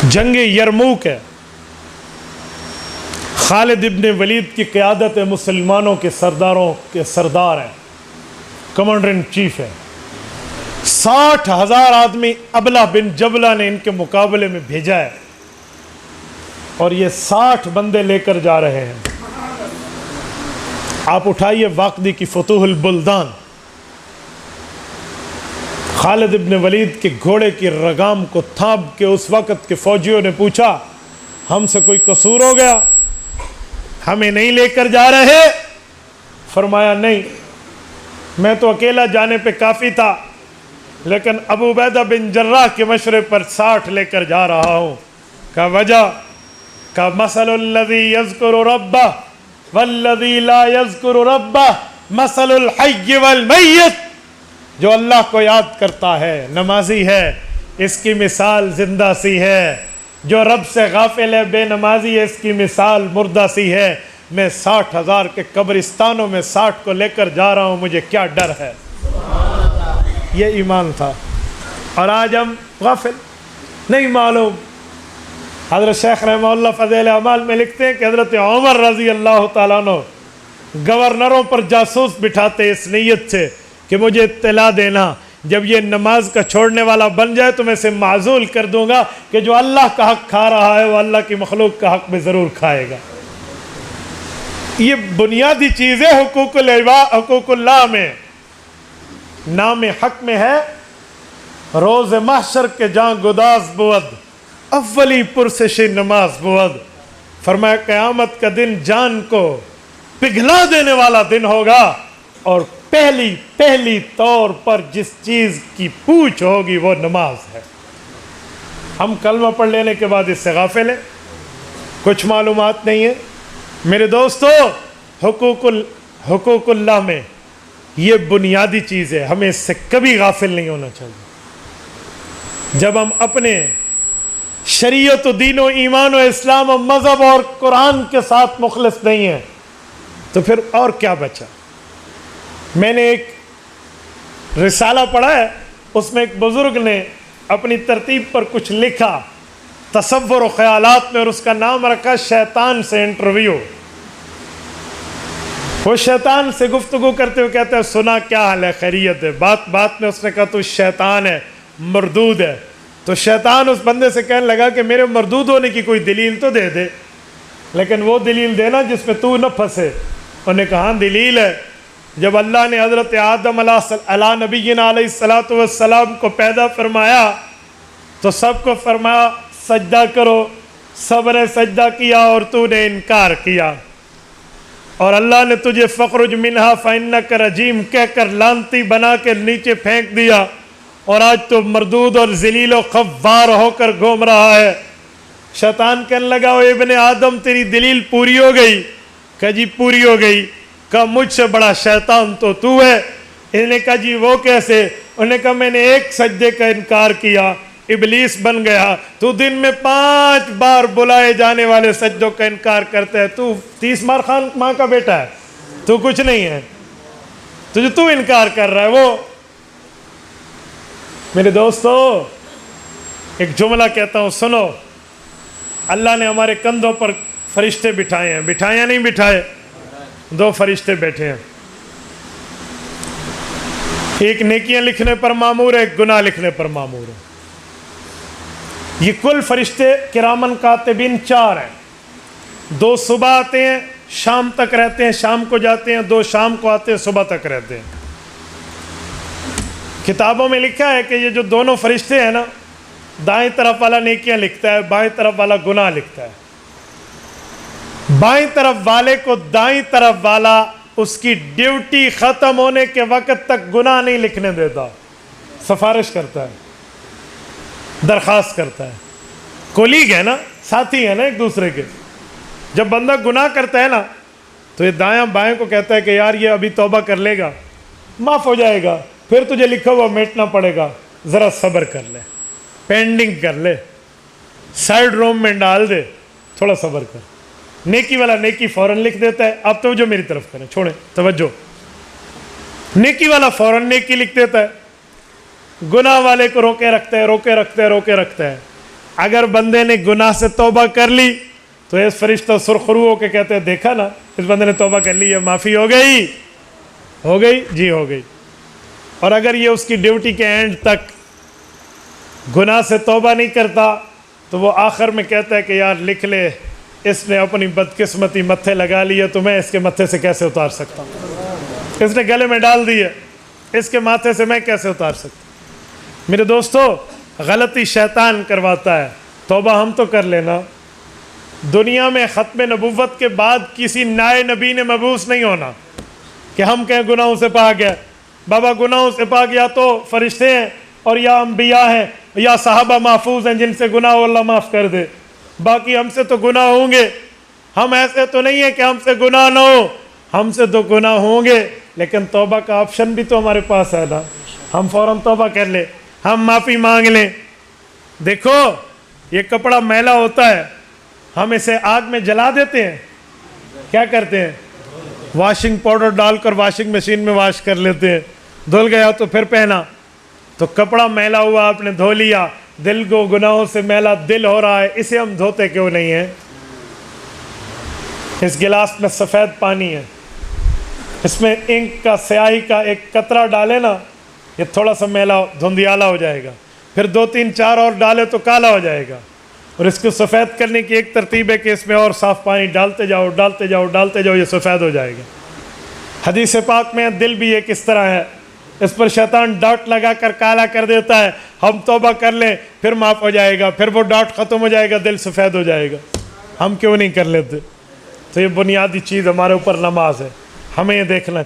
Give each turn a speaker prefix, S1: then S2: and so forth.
S1: جنگ یرموک ہے، خالد ابن ولید کی قیادت مسلمانوں کے سرداروں کے سردار ہیں، کمانڈر ان چیف ہے. 60,000 آدمی ابلہ بن جبلہ نے ان کے مقابلے میں بھیجا ہے، اور یہ 60 بندے لے کر جا رہے ہیں. آپ اٹھائیے واقعی کی فتوح البلدان. خالد ابن ولید کے گھوڑے کی رگام کو تھام کے اس وقت کے فوجیوں نے پوچھا ہم سے کوئی قصور ہو گیا، ہمیں نہیں لے کر جا رہے؟ فرمایا نہیں، میں تو اکیلا جانے پہ کافی تھا، لیکن ابو عبیدہ بن جراح کے مشورے پر 60 لے کر جا رہا ہوں. کا وجہ کا مثل الذی یذکر ربہ والذی لا یذکر ربہ مثل الحی والمیت. جو اللہ کو یاد کرتا ہے، نمازی ہے، اس کی مثال زندہ سی ہے. جو رب سے غافل ہے، بے نمازی ہے، اس کی مثال مردہ سی ہے. میں 60,000 کے قبرستانوں میں 60 کو لے کر جا رہا ہوں، مجھے کیا ڈر ہے. یہ ایمان تھا. اور آج ہم غافل، نہیں معلوم. حضرت شیخ رحمہ اللہ فضائل اعمال میں لکھتے ہیں کہ حضرت عمر رضی اللہ تعالیٰ عنہ گورنروں پر جاسوس بٹھاتے اس نیت سے کہ مجھے اطلاع دینا، جب یہ نماز کا چھوڑنے والا بن جائے تو میں اسے معزول کر دوں گا کہ جو اللہ کا حق کھا رہا ہے وہ اللہ کی مخلوق کا حق بھی ضرور کھائے گا. یہ بنیادی چیزیں حقوق اللہ میں. نام حق میں ہے روز محشر کے جاں گداز بود، اولی پرسش نماز بود. فرمایا قیامت کا دن جان کو پگھلا دینے والا دن ہوگا، اور پہلی طور پر جس چیز کی پوچھ ہوگی وہ نماز ہے. ہم کلمہ پڑھ لینے کے بعد اس سے غافل ہیں، کچھ معلومات نہیں ہے. میرے دوستو، حقوق اللہ میں یہ بنیادی چیز ہے، ہمیں اس سے کبھی غافل نہیں ہونا چاہیے. جب ہم اپنے شریعت و دین و ایمان و اسلام و مذہب اور قرآن کے ساتھ مخلص نہیں ہیں تو پھر اور کیا بچا. میں نے ایک رسالہ پڑھا ہے، اس میں ایک بزرگ نے اپنی ترتیب پر کچھ لکھا تصور و خیالات میں، اور اس کا نام رکھا شیطان سے انٹرویو. وہ شیطان سے گفتگو کرتے ہوئے کہتے ہیں سنا کیا حال ہے، خیریت ہے؟ بات میں اس نے کہا تو شیطان ہے، مردود ہے. تو شیطان اس بندے سے کہنے لگا کہ میرے مردود ہونے کی کوئی دلیل تو دے دے، لیکن وہ دلیل دینا جس میں تو نہ پھنسے. انہوں نے کہا دلیل ہے، جب اللہ نے حضرت آدم علیہ نبینا علیہ الصلوۃ والسلام کو پیدا فرمایا تو سب کو فرمایا سجدہ کرو، سب نے سجدہ کیا اور تو نے انکار کیا، اور اللہ نے تجھے فخرج منہا فإنک رجیم کہہ کر لانتی بنا کے نیچے پھینک دیا، اور آج تو مردود اور ذلیل و خوار ہو کر گھوم رہا ہے. شیطان کہنے لگا او ابن آدم تیری دلیل پوری ہو گئی؟ کہا جی پوری ہو گئی. کہا مجھ سے بڑا شیطان تو ہے. انہوں نے کہا جی وہ کیسے؟ انہوں نے کہا میں نے ایک سجدے کا انکار کیا، ابلیس بن گیا. تو دن میں 5 بار بلائے جانے والے سجدوں کا انکار کرتا ہے. تو 30 مار خان ماں کا بیٹا ہے، تو کچھ نہیں ہے، تو انکار کر رہا ہے. وہ میرے دوستو ایک جملہ کہتا ہوں سنو. اللہ نے ہمارے کندھوں پر فرشتے بٹھائے ہیں، بٹھائے یا نہیں بٹھائے؟ 2 فرشتے بیٹھے ہیں، ایک نیکیاں لکھنے پر مامور ہے، ایک گناہ لکھنے پر مامور ہے. یہ کل فرشتے کرامن کاتبین 4 ہیں. 2 صبح آتے ہیں، شام تک رہتے ہیں، شام کو جاتے ہیں. 2 شام کو آتے ہیں، صبح تک رہتے ہیں. کتابوں میں لکھا ہے کہ یہ جو دونوں فرشتے ہیں نا، دائیں طرف والا نیکیاں لکھتا ہے، بائیں طرف والا گناہ لکھتا ہے. بائیں طرف والے کو دائیں طرف والا اس کی ڈیوٹی ختم ہونے کے وقت تک گناہ نہیں لکھنے دیتا، سفارش کرتا ہے، درخواست کرتا ہے. کولیگ ہے نا، ساتھی ہے نا ایک دوسرے کے. جب بندہ گناہ کرتا ہے نا تو یہ دایاں بائیں کو کہتا ہے کہ یار یہ ابھی توبہ کر لے گا، معاف ہو جائے گا، پھر تجھے لکھا ہوا میٹنا پڑے گا، ذرا صبر کر لے، پینڈنگ کر لے، سائیڈ روم میں ڈال دے، تھوڑا صبر کر. نیکی والا نیکی فوراً لکھ دیتا ہے. آپ توجہ میری طرف کریں، چھوڑیں توجہ. نیکی والا فوراً نیکی لکھ دیتا ہے، گناہ والے کو روکے رکھتا ہے. اگر بندے نے گناہ سے توبہ کر لی تو اس فرشتہ سرخرو ہو کے کہتے ہیں دیکھا نا اس بندے نے توبہ کر لی ہے, معافی ہو گئی جی ہو گئی. اور اگر یہ اس کی ڈیوٹی کے اینڈ تک گناہ سے توبہ نہیں کرتا تو وہ آخر میں کہتا ہے کہ یار لکھ لے, اس نے اپنی بدقسمتی متھے لگا لی ہے تو میں اس کے متھے سے کیسے اتار سکتا ہوں, اس نے گلے میں ڈال دی ہے, اس کے ماتھے سے میں کیسے اتار سکتا ہوں. میرے دوستو, غلطی شیطان کرواتا ہے, توبہ ہم تو کر لینا. دنیا میں ختم نبوت کے بعد کسی نئے نبی نے مبعوث نہیں ہونا کہ ہم کہیں گناہوں سے پاک ہے. بابا گناہوں سے پاک یا تو فرشتے ہیں اور یا انبیاء ہیں یا صحابہ محفوظ ہیں جن سے گناہ اللہ معاف کر دے, باقی ہم سے تو گناہ ہوں گے. ہم ایسے تو نہیں ہیں کہ ہم سے گناہ نہ ہو, ہم سے تو گناہ ہوں گے, لیکن توبہ کا آپشن بھی تو ہمارے پاس ہے نا. ہم فوراً توبہ کر لیں, ہم معافی مانگ لیں. دیکھو یہ کپڑا میلا ہوتا ہے, ہم اسے آگ میں جلا دیتے ہیں, کیا کرتے ہیں واشنگ پاؤڈر ڈال کر واشنگ مشین میں واش کر لیتے ہیں, دھل گیا تو پھر پہنا. تو کپڑا میلا ہوا آپ نے دھو لیا, دل کو گناہوں سے میلا دل ہو رہا ہے, اسے ہم دھوتے کیوں نہیں ہیں؟ اس گلاس میں سفید پانی ہے, اس میں انک کا سیاہی کا ایک قطرہ ڈالے نا, یہ تھوڑا سا میلا دھندیالا ہو جائے گا, پھر 2 3 4 اور ڈالے تو کالا ہو جائے گا. اور اس کو سفید کرنے کی ایک ترتیب ہے کہ اس میں اور صاف پانی ڈالتے جاؤ ڈالتے جاؤ ڈالتے جاؤ, یہ سفید ہو جائے گا. حدیث پاک میں دل بھی ایک اس طرح ہے, اس پر شیطان ڈاٹ لگا کر کالا کر دیتا ہے. ہم توبہ کر لیں پھر معاف ہو جائے گا, پھر وہ ڈاٹ ختم ہو جائے گا, دل سفید ہو جائے گا. ہم کیوں نہیں کر لیتے؟ تو یہ بنیادی چیز ہمارے اوپر نماز ہے, ہمیں یہ دیکھنا چاہیے.